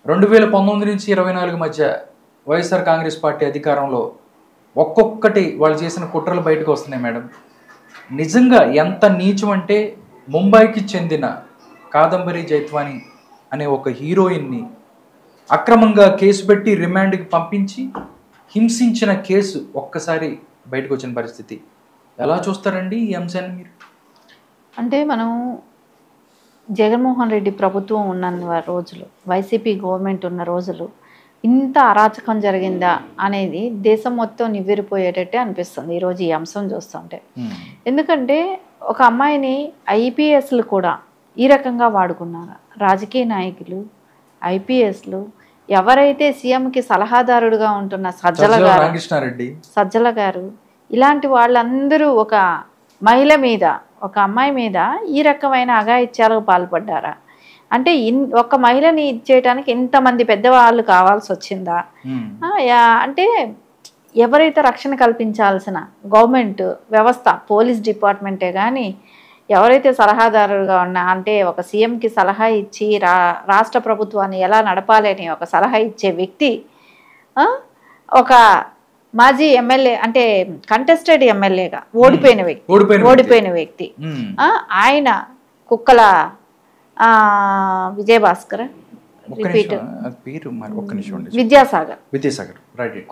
2019 నుంచి 24 మధ్య వైఎస్ఆర్ కాంగ్రెస్ పార్టీ అధికారంలో ఒక్కొక్కటి వాళ్ళు చేసిన కుట్రలు బయటకు వస్తున్నాయి మేడం. నిజంగా ఎంత నీచం అంటే ముంబైకి చెందిన కాదంబరి జైత్వాని అనే ఒక హీరోయిన్ని అక్రమంగా కేసు పెట్టి రిమాండ్కి పంపించి హింసించిన కేసు ఒక్కసారి బయటకు వచ్చిన పరిస్థితి. ఎలా చూస్తారండి ఈ అంశాన్ని మీరు? అంటే మనం జగన్మోహన్ రెడ్డి ప్రభుత్వం ఉన్న రోజులు, వైసీపీ గవర్నమెంట్ ఉన్న రోజులు ఇంత అరాచకం జరిగిందా అనేది దేశం మొత్తం నివ్వెరిపోయేటట్టే అనిపిస్తుంది ఈరోజు ఈ అంశం చూస్తుంటే. ఎందుకంటే ఒక అమ్మాయిని ఐపీఎస్లు కూడా ఈ రకంగా వాడుకున్నారు. రాజకీయ నాయకులు, ఐపీఎస్లు, ఎవరైతే సీఎంకి సలహాదారుడుగా ఉంటున్న సజ్జల గారు ఇలాంటి వాళ్ళందరూ ఒక మహిళ మీద, ఒక అమ్మాయి మీద ఈ రకమైన అఘాయిత్యాలకు పాల్పడ్డారా? అంటే ఒక మహిళని ఇచ్చేయటానికి ఇంతమంది పెద్దవాళ్ళు కావాల్సి వచ్చిందా? అంటే ఎవరైతే రక్షణ కల్పించాల్సిన గవర్నమెంట్ వ్యవస్థ, పోలీస్ డిపార్ట్మెంటే కానీ ఎవరైతే సలహాదారుగా ఉన్నా, అంటే ఒక సీఎంకి సలహా ఇచ్చి రాష్ట్ర ప్రభుత్వాన్ని ఎలా నడపాలి అని ఒక సలహా ఇచ్చే వ్యక్తి, ఒక మాజీ ఎమ్మెల్యే, అంటే కంటెస్టెడ్ ఎమ్మెల్యేగా ఓడిపోయిన వ్యక్తి ఆయన కుక్కల విజయభాస్కర్ విద్యాసాగర్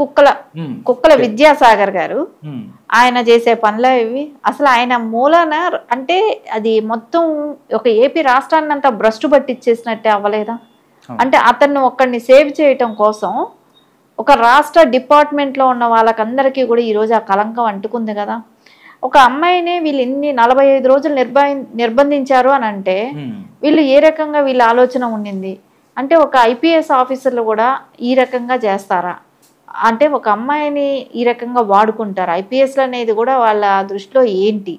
కుక్కల విద్యాసాగర్ గారు ఆయన చేసే పనులు ఇవి అసలు ఆయన మూలన అంటే అది మొత్తం ఒక ఏపీ రాష్ట్రాన్ని అంతా భ్రష్టు పట్టించేసినట్టే అవ్వలేదా? అంటే అతన్ని ఒక్కడిని సేవ్ చేయటం కోసం ఒక రాష్ట్ర డిపార్ట్మెంట్లో ఉన్న వాళ్ళకందరికీ కూడా ఈరోజు ఆ కలంకం అంటుకుంది కదా. ఒక అమ్మాయిని వీళ్ళు ఇన్ని 45 రోజులు నిర్బంధించారు అని అంటే వీళ్ళు ఏ రకంగా వీళ్ళ ఆలోచన ఉండింది అంటే ఒక ఐపీఎస్ ఆఫీసర్లు కూడా ఈ రకంగా చేస్తారా? అంటే ఒక అమ్మాయిని ఈ రకంగా వాడుకుంటారు ఐపీఎస్లు అనేది కూడా వాళ్ళ దృష్టిలో ఏంటి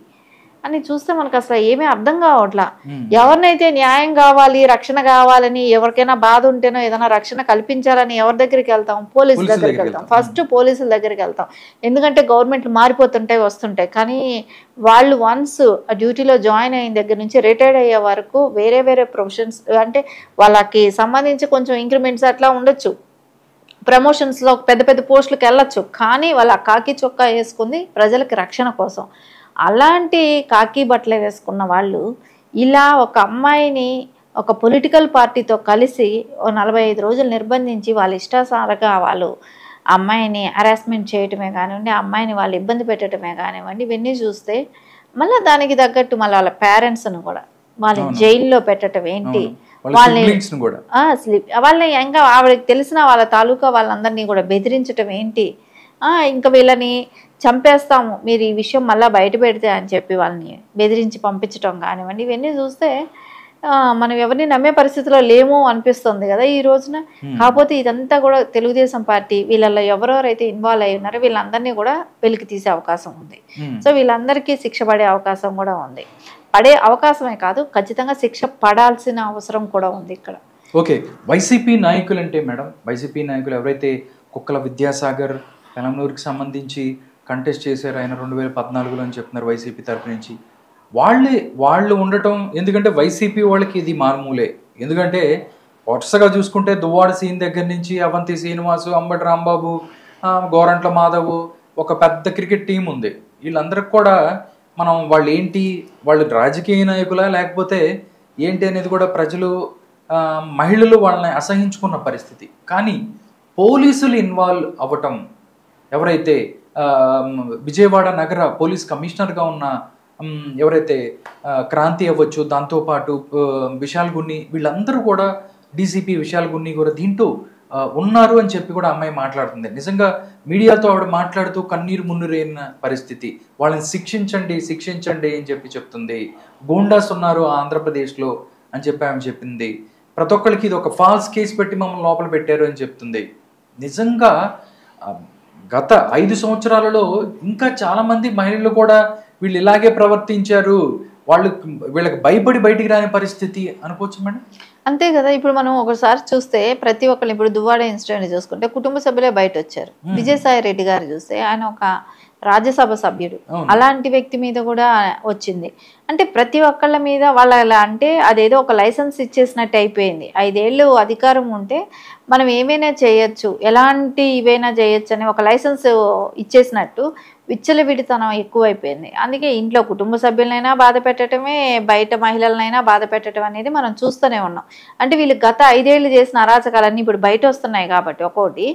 అని చూస్తే మనకు అసలు ఏమీ అర్థం కావట్లా. ఎవరినైతే న్యాయం కావాలి, రక్షణ కావాలని, ఎవరికైనా బాధ ఉంటేనో ఏదైనా రక్షణ కల్పించాలని ఎవరి దగ్గరికి వెళ్తాం? పోలీసుల దగ్గరికి వెళ్తాం. ఫస్ట్ పోలీసుల దగ్గరికి వెళ్తాం. ఎందుకంటే గవర్నమెంట్లు మారిపోతుంటాయి, వస్తుంటాయి. కానీ వాళ్ళు వన్స్ ఆ డ్యూటీలో జాయిన్ అయిన దగ్గర నుంచి రిటైర్డ్ అయ్యే వరకు వేరే వేరే ప్రొఫెషన్స్, అంటే వాళ్ళకి సంబంధించి కొంచెం ఇంక్రిమెంట్స్ అట్లా ఉండొచ్చు, ప్రమోషన్స్లో పెద్ద పెద్ద పోస్టులకు వెళ్ళొచ్చు. కానీ వాళ్ళ కాకి చొక్కా వేసుకుంది ప్రజలకి రక్షణ కోసం. అలాంటి కాకి బట్టలు వేసుకున్న వాళ్ళు ఇలా ఒక అమ్మాయిని ఒక పొలిటికల్ పార్టీతో కలిసి 45 రోజులు నిర్బంధించి వాళ్ళ ఇష్టాసారంగా వాళ్ళు అమ్మాయిని హరాస్మెంట్ చేయటమే కానివ్వండి, అమ్మాయిని వాళ్ళు ఇబ్బంది పెట్టడమే కానివ్వండి, ఇవన్నీ చూస్తే మళ్ళీ దానికి తగ్గట్టు మళ్ళీ వాళ్ళ పేరెంట్స్ను కూడా వాళ్ళని జైల్లో పెట్టడం ఏంటి, వాళ్ళని ఇంకా ఆవిడకి తెలిసిన వాళ్ళ తాలూకా వాళ్ళందరినీ కూడా బెదిరించడం ఏంటి, ఇంకా వీళ్ళని చంపేస్తాము మీరు ఈ విషయం మళ్ళీ బయట పెడితే అని చెప్పి వాళ్ళని బెదిరించి పంపించడం కానివ్వండి, ఇవన్నీ చూస్తే మనం ఎవరిని నమ్మే పరిస్థితిలో లేమో అనిపిస్తుంది కదా ఈ రోజున. కాకపోతే ఇదంతా కూడా తెలుగుదేశం పార్టీ వీళ్ళల్లో ఎవరెవరైతే ఇన్వాల్వ్ అయి ఉన్నారో వీళ్ళందరినీ కూడా వెలికి తీసే అవకాశం ఉంది. సో వీళ్ళందరికీ శిక్ష పడే అవకాశం కూడా ఉంది. పడే అవకాశమే కాదు, ఖచ్చితంగా శిక్ష పడాల్సిన అవసరం కూడా ఉంది ఇక్కడ. ఓకే, వైసీపీ నాయకులు అంటే మేడం, వైసీపీ నాయకులు ఎవరైతే కుక్కల విద్యాసాగర్ పెనంనూరుకి సంబంధించి కంటెస్ట్ చేశారు ఆయన 2014లో అని చెప్తున్నారు వైసీపీ తరఫు నుంచి, వాళ్ళు ఉండటం, ఎందుకంటే వైసీపీ వాళ్ళకి ఇది మారుమూలే. ఎందుకంటే వరుసగా చూసుకుంటే దువ్వాడ సీన్ దగ్గర నుంచి అవంతి శ్రీనివాసు, అంబటి రాంబాబు, గోరంట్ల మాధవ్, ఒక పెద్ద క్రికెట్ టీం ఉంది. వీళ్ళందరికి కూడా మనం వాళ్ళు ఏంటి, వాళ్ళు రాజకీయ నాయకులా లేకపోతే ఏంటి అనేది కూడా ప్రజలు, మహిళలు వాళ్ళని అసహించుకున్న పరిస్థితి. కానీ పోలీసులు ఇన్వాల్వ్ అవ్వటం, ఎవరైతే విజయవాడ నగర పోలీస్ కమిషనర్గా ఉన్న ఎవరైతే క్రాంతి అవ్వచ్చు, దాంతోపాటు విశాల్ గున్ని, వీళ్ళందరూ కూడా డీసీపీ విశాల్ గున్ని కూడా దీంట్లో ఉన్నారు అని చెప్పి కూడా అమ్మాయి మాట్లాడుతుంది. నిజంగా మీడియాతో ఆవిడ మాట్లాడుతూ కన్నీరు మున్నీరైన పరిస్థితి. వాళ్ళని శిక్షించండి అని చెప్పి చెప్తుంది. గూండాస్ ఉన్నారు ఆంధ్రప్రదేశ్లో అని చెప్పి ఆమె చెప్పింది. ప్రతి ఒక్కరికి ఇది ఒక ఫాల్స్ కేసు పెట్టి మమ్మల్ని లోపల పెట్టారు అని చెప్తుంది. నిజంగా గత 5 సంవత్సరాలలో ఇంకా చాలా మంది మహిళలు కూడా వీళ్ళు ఇలాగే ప్రవర్తించారు, వీళ్ళకి భయపడి బయటికి రాని పరిస్థితి అనుకోవచ్చు మేడం. అంతే కదా. ఇప్పుడు మనం ఒకసారి చూస్తే ప్రతి ఒక్కరు, ఇప్పుడు దువ్వాడ ఇన్సిడెంట్ చూసుకుంటే కుటుంబ సభ్యులే బయట వచ్చారు. విజయసాయి రెడ్డి గారు చూస్తే ఆయన ఒక రాజ్యసభ సభ్యుడు, అలాంటి వ్యక్తి మీద కూడా వచ్చింది. అంటే ప్రతి ఒక్కళ్ళ మీద వాళ్ళ అంటే అదేదో ఒక లైసెన్స్ ఇచ్చేసినట్టు అయిపోయింది. 5 ఏళ్ళు అధికారం ఉంటే మనం ఏమైనా చేయొచ్చు, ఎలాంటి ఇవైనా చేయొచ్చు అని ఒక లైసెన్స్ ఇచ్చేసినట్టు విచ్చలవిడితనం ఎక్కువైపోయింది. అందుకే ఇంట్లో కుటుంబ సభ్యులనైనా బాధ పెట్టడమే, బయట మహిళలనైనా బాధ పెట్టడం అనేది మనం చూస్తూనే ఉన్నాం. అంటే వీళ్ళు గత 5 ఏళ్ళు చేసిన అరాచకాలన్నీ ఇప్పుడు బయట వస్తున్నాయి కాబట్టి ఒక్కోటి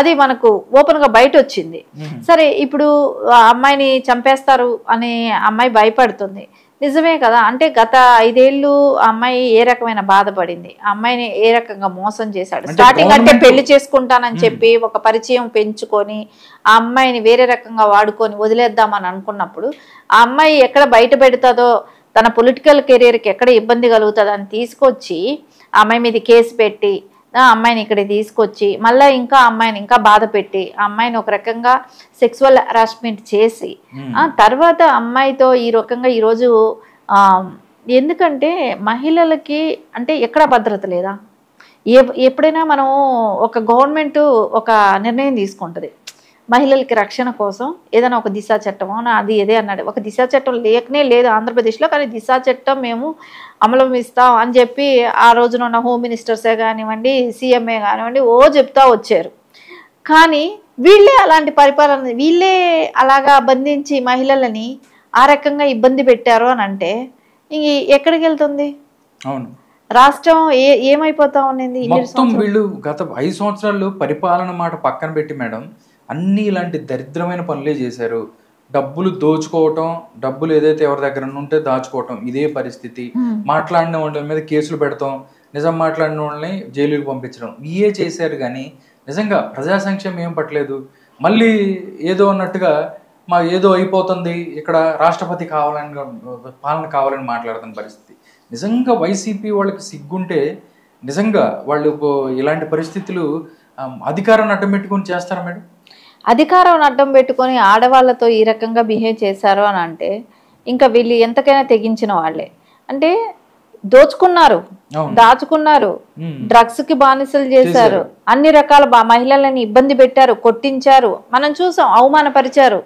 అది మనకు ఓపెన్గా బయట వచ్చింది. సరే, ఇప్పుడు ఆ అమ్మాయిని చంపేస్తారు అని అమ్మాయి భయపడుతుంది, నిజమే కదా. అంటే గత 5 ఏళ్ళు అమ్మాయి ఏ రకమైన బాధపడింది, అమ్మాయిని ఏ రకంగా మోసం చేశాడు. స్టార్టింగ్ అంటే పెళ్లి చేసుకుంటానని చెప్పి ఒక పరిచయం పెంచుకొని ఆ అమ్మాయిని వేరే రకంగా వాడుకొని వదిలేద్దామని అనుకున్నప్పుడు ఆ అమ్మాయి ఎక్కడ బయట పెడుతుందో, తన పొలిటికల్ కెరీర్కి ఎక్కడ ఇబ్బంది కలుగుతుందో అని తీసుకొచ్చి ఆ అమ్మాయి మీద కేసు పెట్టి అమ్మాయిని ఇక్కడ తీసుకొచ్చి మళ్ళీ ఇంకా అమ్మాయిని ఇంకా బాధ పెట్టి ఆ అమ్మాయిని ఒక రకంగా సెక్సువల్ హరాస్మెంట్ చేసి తర్వాత అమ్మాయితో ఈ రకంగా ఈరోజు ఎందుకంటే మహిళలకి అంటే ఎక్కడ భద్రత లేదా? ఎప్పుడైనా మనం ఒక గవర్నమెంట్ ఒక నిర్ణయం తీసుకుంటుంది మహిళలకి రక్షణ కోసం, ఏదైనా ఒక దిశ చట్టమో అది ఏదే అన్నాడు. ఒక దిశ చట్టం లేకనే లేదు ఆంధ్రప్రదేశ్లో, కానీ దిశ చట్టం మేము అమలుస్తాం అని చెప్పి ఆ రోజున ఉన్న హోమ్ మినిస్టర్సే కానివ్వండి, సీఎంఏ కానివ్వండి చెప్తా వచ్చారు. కానీ వీళ్ళే అలాంటి పరిపాలన, వీళ్ళే అలాగా బంధించి మహిళలని ఆ రకంగా ఇబ్బంది పెట్టారు అని అంటే ఎక్కడికి వెళ్తుంది? అవును, రాష్ట్రం ఏమైపోతా ఉన్నది? మొత్తం వీళ్ళు గత 5 సంవత్సరాలు పరిపాలన మాట పక్కన పెట్టి మేడం అన్ని ఇలాంటి దరిద్రమైన పనులే చేశారు. డబ్బులు దోచుకోవటం, డబ్బులు ఏదైతే ఎవరి దగ్గర ఉంటే దాచుకోవటం, ఇదే పరిస్థితి. మాట్లాడిన వాళ్ళ మీద కేసులు పెడతాం, నిజం మాట్లాడిన వాళ్ళని జైలుకి పంపించడం, ఇవే చేశారు. కానీ నిజంగా ప్రజా సంక్షేమం ఏం పట్టలేదు. మళ్ళీ ఏదో అన్నట్టుగా మా ఏదో అయిపోతుంది ఇక్కడ, రాష్ట్రపతి కావాలని పాలన కావాలని మాట్లాడుతున్న పరిస్థితి. నిజంగా వైసీపీ వాళ్ళకి సిగ్గుంటే నిజంగా వాళ్ళు ఇలాంటి పరిస్థితులు అధికారాన్ని అడ్డం పెట్టుకొని చేస్తారా మేడం? అధికారం అడ్డం పెట్టుకొని ఆడవాళ్ళతో ఈ రకంగా బిహేవ్ చేశారు అని అంటే ఇంకా వీళ్ళు ఎంతకైనా తెగించిన వాళ్ళే. అంటే దోచుకున్నారు, దాచుకున్నారు, డ్రగ్స్ కి బానిసలు చేశారు, అన్ని రకాల మహిళలని ఇబ్బంది పెట్టారు, కొట్టించారు, మనం చూసాం, అవమానపరిచారు.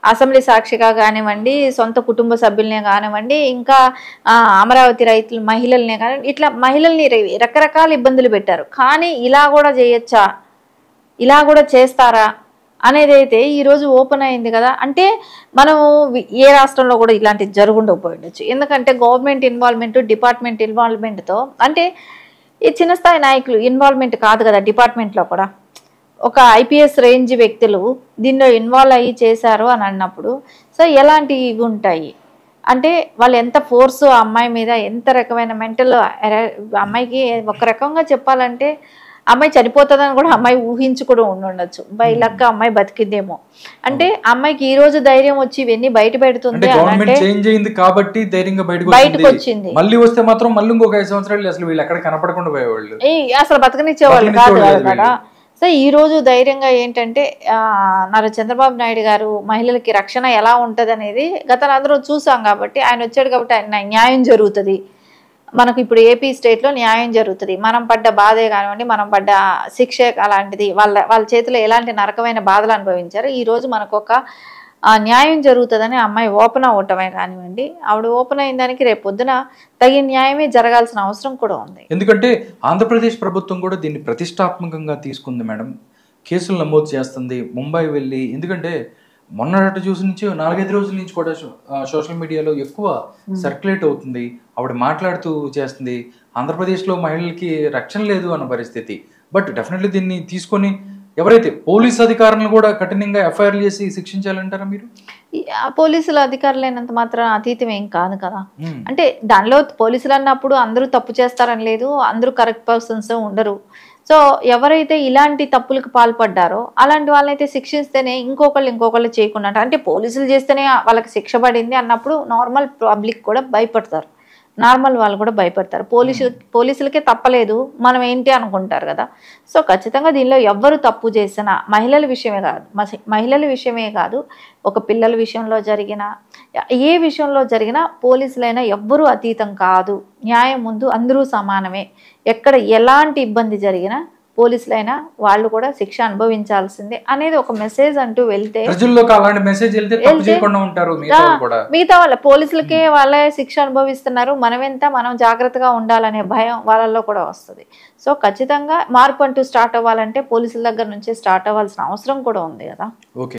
అసెంబ్లీ సాక్షిగా కానివ్వండి, సొంత కుటుంబ సభ్యులనే కానివ్వండి, ఇంకా అమరావతి రైతులు మహిళలనే కానివ్వండి, ఇట్లా మహిళల్ని రకరకాల ఇబ్బందులు పెట్టారు. కానీ ఇలా కూడా చేయొచ్చా, ఇలా కూడా చేస్తారా అనేది అయితే ఈరోజు ఓపెన్ అయింది కదా. అంటే మనం ఏ రాష్ట్రంలో కూడా ఇలాంటివి జరుగుండకపోయిండొచ్చు. ఎందుకంటే గవర్నమెంట్ ఇన్వాల్వ్మెంట్, డిపార్ట్మెంట్ ఇన్వాల్వ్మెంట్తో, అంటే ఈ చిన్న స్థాయి నాయకులు ఇన్వాల్వ్మెంట్ కాదు కదా డిపార్ట్మెంట్లో కూడా, ఒక ఐపీఎస్ రేంజ్ వ్యక్తులు దీనిలో ఇన్వాల్వ్ అయ్యి చేశారు అని అన్నప్పుడు సో ఎలాంటివి ఉంటాయి అంటే వాళ్ళు ఎంత ఫోర్సు అమ్మాయి మీద, ఎంత రకమైన మెంటల్ అమ్మాయికి ఒక రకంగా చెప్పాలంటే అమ్మాయి చనిపోతుందని కూడా అమ్మాయి ఊహించి కూడా ఉండొచ్చు. బై లక్ అమ్మాయి బతికిందేమో. అంటే అమ్మాయికి ఈ రోజు ధైర్యం వచ్చి ఇవన్నీ బయట పెడుతుంది కాబట్టి బయటకు వచ్చింది. మళ్ళీ వస్తే మాత్రం మళ్ళీ ఇంకొక 5 సంవత్సరాలు అసలు వీళ్ళు ఎక్కడ కనపడకుండా పోయేవాళ్ళు, అసలు బతకనిచ్చేవాళ్ళు కాదు కదా. సో ఈ రోజు ధైర్యంగా ఏంటంటే నారా చంద్రబాబు నాయుడు గారు మహిళలకి రక్షణ ఎలా ఉంటుంది అనేది గతంలో అందరూ చూసాం కాబట్టి ఆయన వచ్చాడు కాబట్టి ఆయన న్యాయం జరుగుతుంది. మనకు ఇప్పుడు ఏపీ స్టేట్లో న్యాయం జరుగుతుంది. మనం పడ్డ బాధే కానివ్వండి, మనం పడ్డ శిక్ష అలాంటిది, వాళ్ళ చేతిలో ఎలాంటి నరకమైన బాధలు అనుభవించారు, ఈరోజు మనకు ఒక న్యాయం జరుగుతుందని అమ్మాయి ఓపెన్ అవ్వటమే కానివ్వండి, ఆవిడ ఓపెన్ అయిన దానికి రేపు పొద్దున తగిన న్యాయమే జరగాల్సిన అవసరం కూడా ఉంది. ఎందుకంటే ఆంధ్రప్రదేశ్ ప్రభుత్వం కూడా దీన్ని ప్రతిష్టాత్మకంగా తీసుకుంది మేడం, కేసులు నమోదు చేస్తుంది. ముంబై వెళ్ళి, ఎందుకంటే మొన్నటి చూసి నుంచి 4-5 రోజుల నుంచి కూడా సోషల్ మీడియాలో ఎక్కువ సర్క్యులేట్ అవుతుంది, ఆవిడ మాట్లాడుతూ చేస్తుంది ఆంధ్రప్రదేశ్లో మహిళలకి రక్షణ లేదు అన్న పరిస్థితి. బట్ డెఫినెట్లీ దీన్ని తీసుకొని ఎవరైతే పోలీసు అధికారులను కూడా కఠినంగా ఎఫ్ఐఆర్ చేసి శిక్షించాలంటారా మీరు? పోలీసుల అధికారులైనంత మాత్రం అతీతం ఏం కాదు కదా. అంటే దానిలో పోలీసులు అన్నప్పుడు అందరూ తప్పు చేస్తారని లేదు, అందరూ కరెక్ట్ పర్సన్స్ ఉండరు. సో ఎవరైతే ఇలాంటి తప్పులకు పాల్పడ్డారో అలాంటి వాళ్ళైతే శిక్షిస్తేనే ఇంకొకళ్ళు చేయకుండా, అంటే పోలీసులు చేస్తేనే వాళ్ళకి శిక్ష పడింది అన్నప్పుడు నార్మల్ పబ్లిక్ కూడా భయపడతారు, నార్మల్ వాళ్ళు కూడా భయపడతారు. పోలీసులకే తప్పలేదు మనం ఏంటి అనుకుంటారు కదా. సో ఖచ్చితంగా దీనిలో ఎవ్వరు తప్పు చేసినా మహిళల విషయమే కాదు ఒక పిల్లల విషయంలో జరిగిన ఏ విషయంలో జరిగినా పోలీసులైనా ఎవ్వరూ అతీతం కాదు, న్యాయం ముందు అందరూ సమానమే. ఎక్కడ ఎలాంటి ఇబ్బంది జరిగినా పోలీసులైనా వాళ్ళు కూడా శిక్ష అనుభవించాల్సిందే అనేది ఒక మెసేజ్ అంటూ వెళ్తే ప్రజల్లోకి అలాంటి మెసేజ్ వెళ్తే తప్పు చేయకుండా ఉంటారు మిగతా వాళ్ళ పోలీసులకే వాళ్ళే శిక్ష అనుభవిస్తున్నారు, మనం జాగ్రత్తగా ఉండాలనే భయం వాళ్ళల్లో కూడా వస్తుంది. సో ఖచ్చితంగా మార్పు అంటూ స్టార్ట్ అవ్వాలంటే పోలీసుల దగ్గర నుంచే స్టార్ట్ అవ్వాల్సిన అవసరం కూడా ఉంది కదా. ఓకే.